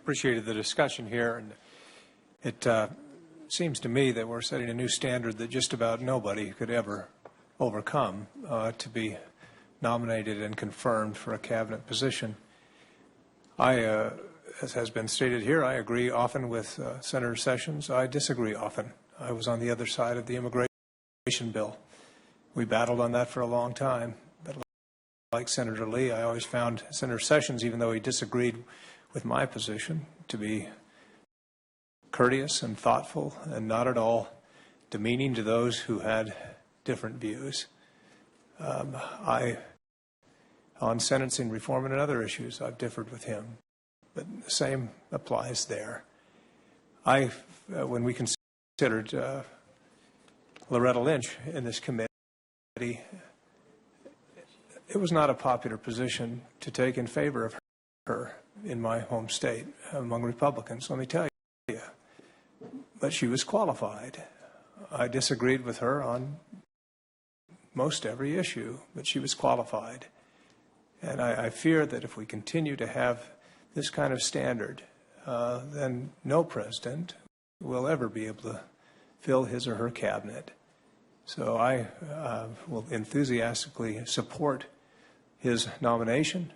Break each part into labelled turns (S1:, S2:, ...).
S1: appreciated the discussion here, and it seems to me that we're setting a new standard that just about nobody could ever overcome to be nominated and confirmed for a cabinet position. As has been stated here, I agree often with Senator Sessions. I disagree often. I was on the other side of the immigration bill. We battled on that for a long time. But like Senator Lee, I always found Senator Sessions, even though he disagreed with my position, to be courteous and thoughtful and not at all demeaning to those who had different views. On sentencing reform and other issues, I've differed with him, but the same applies there. When we considered Loretta Lynch in this committee, it was not a popular position to take in favor of her in my home state among Republicans, let me tell you. But she was qualified. I disagreed with her on most every issue, but she was qualified. And I fear that if we continue to have this kind of standard, then no president will ever be able to fill his or her cabinet. So I will enthusiastically support his nomination.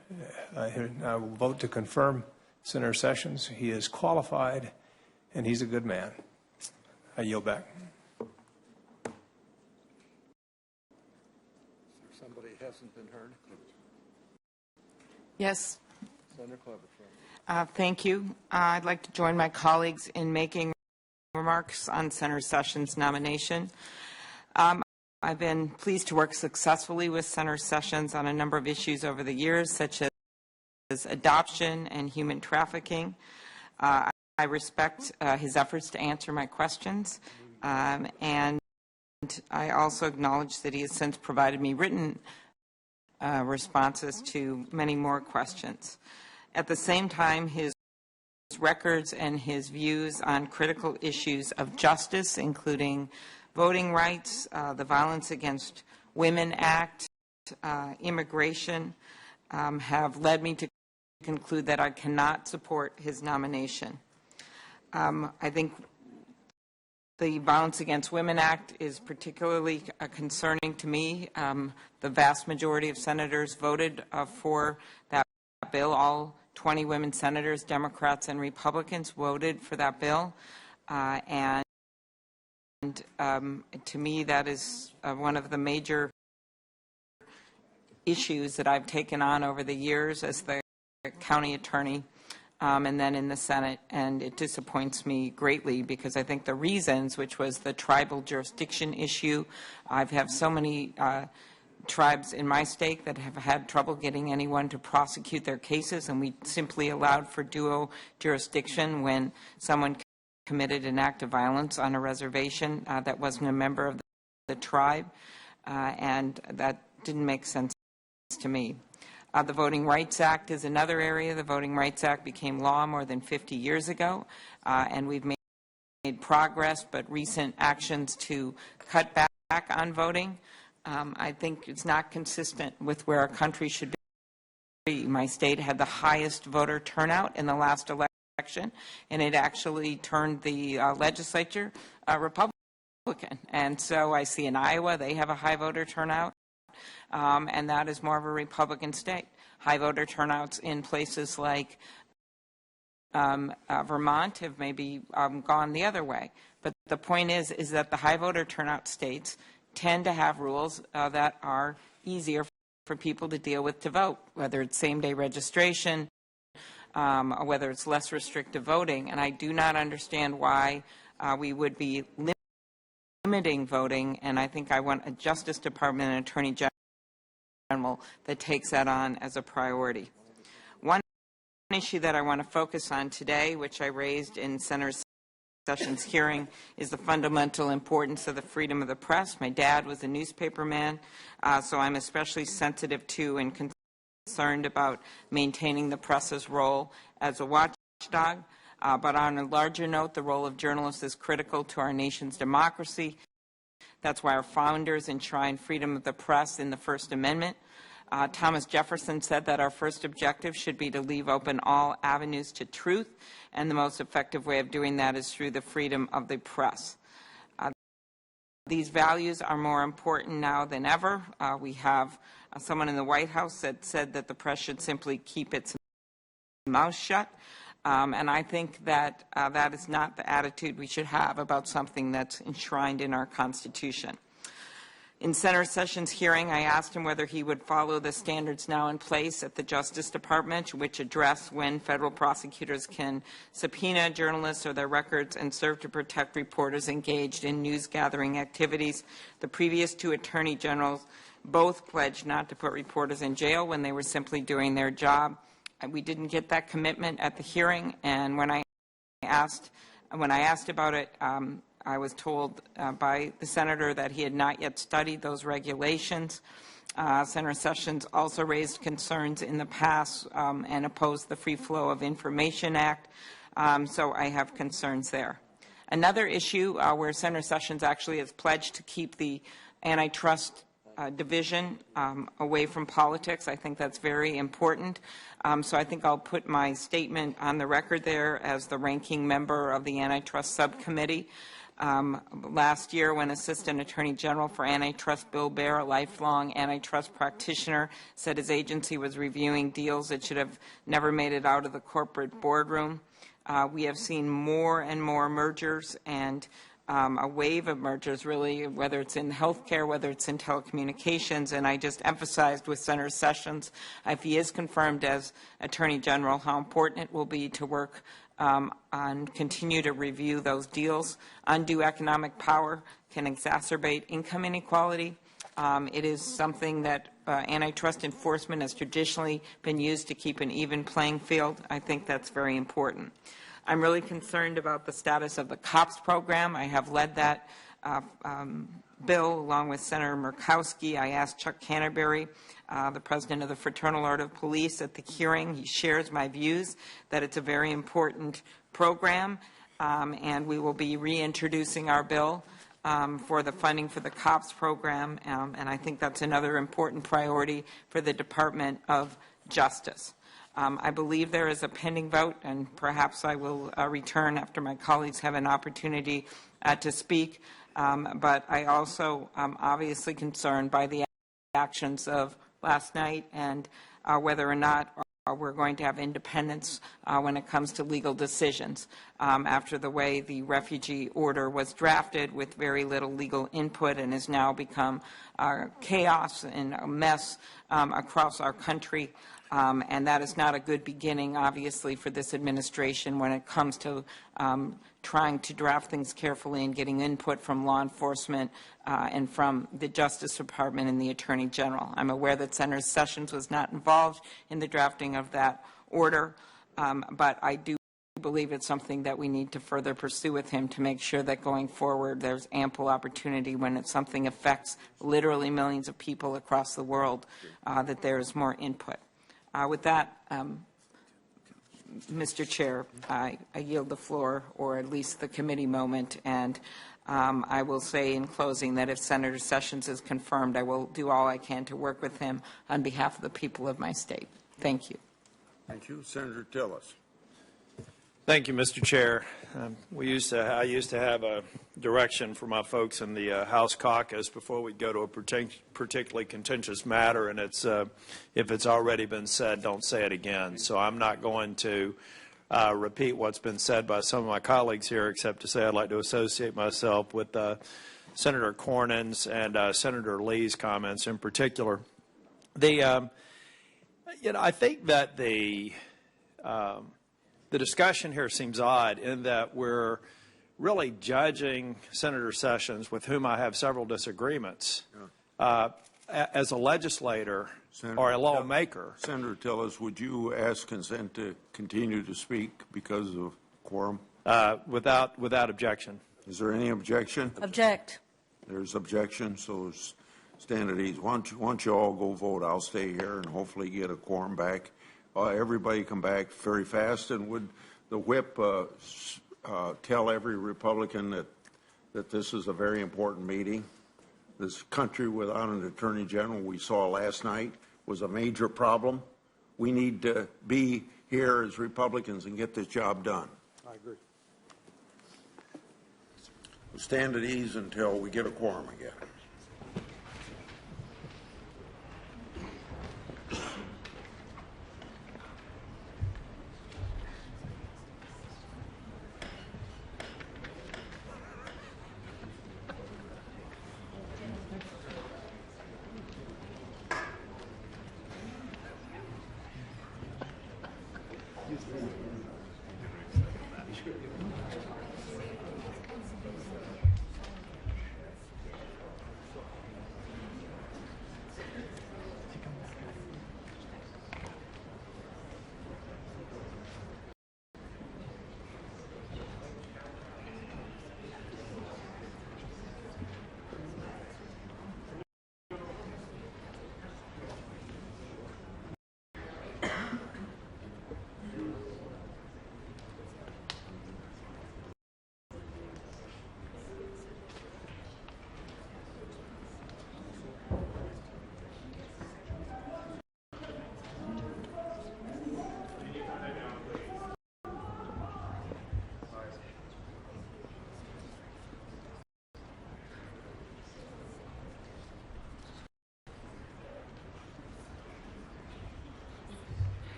S1: I will vote to confirm Senator Sessions. He is qualified, and he's a good man. I yield back.
S2: Somebody hasn't been heard.
S3: Yes.
S2: Senator Cleverfield.
S3: Thank you. I'd like to join my colleagues in making remarks on Senator Sessions' nomination. I've been pleased to work successfully with Senator Sessions on a number of issues over the years, such as adoption and human trafficking. I respect his efforts to answer my questions, and I also acknowledge that he has since provided me written responses to many more questions. At the same time, his records and his views on critical issues of justice, including voting rights, the Violence Against Women Act, immigration, have led me to conclude that I cannot support his nomination. I think the Violence Against Women Act is particularly concerning to me. The vast majority of senators voted for that bill. All 20 women senators, Democrats and Republicans, voted for that bill. And to me, that is one of the major issues that I've taken on over the years as the county attorney and then in the Senate, and it disappoints me greatly because I think the reasons, which was the tribal jurisdiction issue, I've had so many tribes in my state that have had trouble getting anyone to prosecute their cases, and we simply allowed for dual jurisdiction when someone committed an act of violence on a reservation that wasn't a member of the tribe, and that didn't make sense to me. The Voting Rights Act is another area. The Voting Rights Act became law more than 50 years ago, and we've made progress, but recent actions to cut back on voting, I think it's not consistent with where our country should be. My state had the highest voter turnout in the last election, and it actually turned the legislature Republican. And so I see in Iowa they have a high voter turnout. And that is more of a Republican state. High voter turnouts in places like Vermont have maybe gone the other way. But the point is that the high voter turnout states tend to have rules that are easier for people to deal with to vote, whether it's same-day registration, or whether it's less restrictive voting. And I do not understand why we would be limiting voting, and I think I want a Justice Department and Attorney General that takes that on as a priority. One issue that I want to focus on today, which I raised in Senator Sessions' hearing, is the fundamental importance of the freedom of the press. My dad was a newspaperman, so I'm especially sensitive to and concerned about maintaining the press's role as a watchdog. But on a larger note, the role of journalists is critical to our nation's democracy. That's why our founders enshrined freedom of the press in the First Amendment. Thomas Jefferson said that our first objective should be to leave open all avenues to truth, and the most effective way of doing that is through the freedom of the press. These values are more important now than ever. We have someone in the White House that said that the press should simply keep its mouth shut. And I think that that is not the attitude we should have about something that's enshrined in our Constitution. In Senator Sessions' hearing, I asked him whether he would follow the standards now in place at the Justice Department, which address when federal prosecutors can subpoena journalists or their records and serve to protect reporters engaged in news-gathering activities. The previous two attorney generals both pledged not to put reporters in jail when they were simply doing their job. We didn't get that commitment at the hearing, and when I asked about it, I was told by the senator that he had not yet studied those regulations. Senator Sessions also raised concerns in the past and opposed the Free Flow of Information Act, so I have concerns there. Another issue where Senator Sessions actually has pledged to keep the antitrust division away from politics. I think that's very important. So I think I'll put my statement on the record there as the ranking member of the Antitrust Subcommittee. Last year, when Assistant Attorney General for Antitrust Bill Baer, a lifelong antitrust practitioner, said his agency was reviewing deals that should have never made it out of the corporate boardroom, we have seen more and more mergers and a wave of mergers, really, whether it's in healthcare, whether it's in telecommunications, and I just emphasized with Senator Sessions, if he is confirmed as Attorney General, how important it will be to work and continue to review those deals. Undue economic power can exacerbate income inequality. It is something that antitrust enforcement has traditionally been used to keep an even playing field. I think that's very important. I'm really concerned about the status of the COPS program. I have led that bill along with Senator Murkowski. I asked Chuck Canterbury, the president of the Fraternal Order of Police, at the hearing. He shares my views that it's a very important program, and we will be reintroducing our bill for the funding for the COPS program, and I think that's another important priority for the Department of Justice. I believe there is a pending vote, and perhaps I will return after my colleagues have an opportunity to speak, but I also am obviously concerned by the actions of last night and whether or not we're going to have independence when it comes to legal decisions after the way the refugee order was drafted with very little legal input and has now become chaos and a mess across our country. And that is not a good beginning, obviously, for this administration when it comes to trying to draft things carefully and getting input from law enforcement and from the Justice Department and the Attorney General. I'm aware that Senator Sessions was not involved in the drafting of that order, but I do believe it's something that we need to further pursue with him to make sure that going forward there's ample opportunity when it's something affects literally millions of people across the world that there is more input. With that, Mr. Chair, I yield the floor, or at least the committee moment, and I will say in closing that if Senator Sessions is confirmed, I will do all I can to work with him on behalf of the people of my state. Thank you.
S2: Thank you. Senator Tillis.
S4: Thank you, Mr. Chair. I used to have a direction for my folks in the House caucus before we go to a particularly contentious matter, and it's if it's already been said, don't say it again. So I'm not going to repeat what's been said by some of my colleagues here, except to say I'd like to associate myself with Senator Cornyn's and Senator Lee's comments in particular. I think that the discussion here seems odd in that we're really judging Senator Sessions, with whom I have several disagreements, as a legislator or a lawmaker.
S2: Senator Tillis, would you ask consent to continue to speak because of quorum?
S4: Without objection.
S2: Is there any objection?
S5: Object.
S2: There's objection, so stand at ease. Why don't you all go vote? I'll stay here and hopefully get a quorum back. Everybody come back very fast, and would the whip tell every Republican that this is a very important meeting? This country without an Attorney General we saw last night was a major problem. We need to be here as Republicans and get this job done.
S5: I agree.
S2: We'll stand at ease until we get a quorum again.
S5: He's